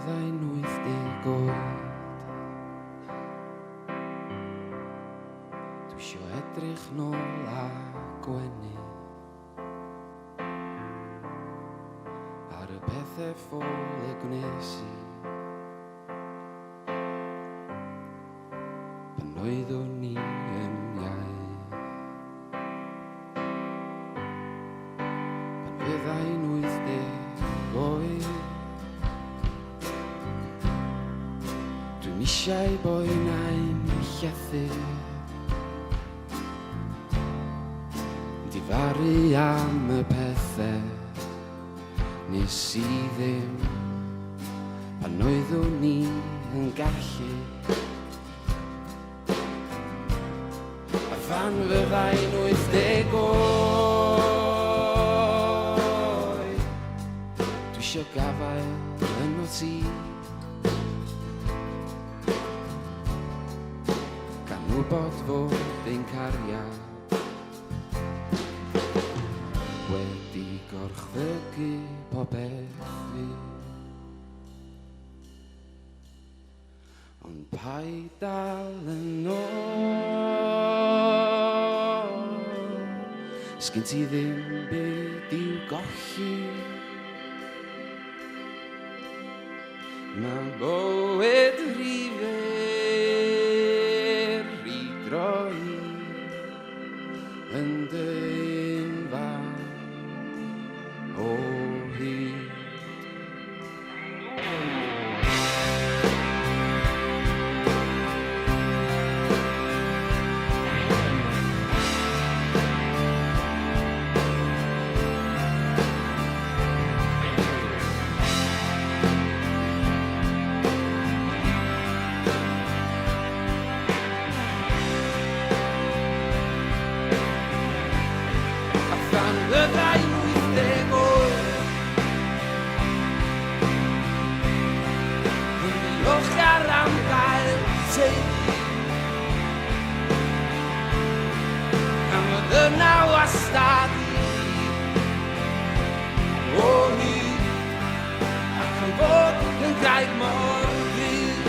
fyddai'n 80 oed. Dwi isio edrych nôl a gwenu ar y pethau ffôl y gwnes i pan oeddwn ni yn iau. Pan fyddai'n 80 oed, dwi'n eisiau boi nain llethu, difaru am y pethau nes i ddim pan oeddwn ni yn gallu. A phan fyddai'n 80 oed, dwi isio gafael yn o ti, gan wybod fod ein cariad wedi gorchfygu popeth fi. Ond paid dal yn ôl, sgyn ti ddim byd i'w golli. Mae bywyd rhy fyr i droi yn dy unfan o hyd. Phan fyddai'n 80 oed, yn ddiolchgar am gael teulu, am fod yna wastad i o hyd, ac am fod yn graig mor ddydd.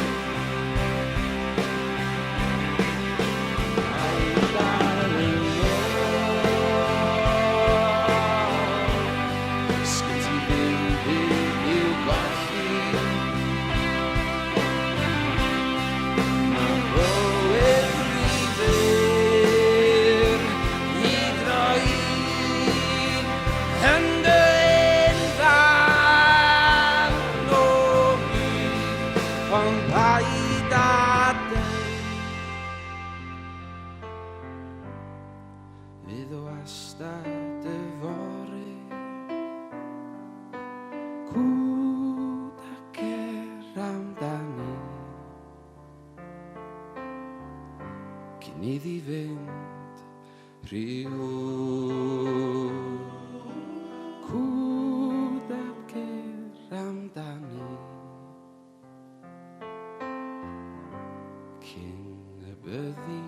Ond paid â deud fydd o wastad yfory, cwd ac amdani, cyn iddi fynd rhy hwyr. Cwd ac amdani, cyn y byddi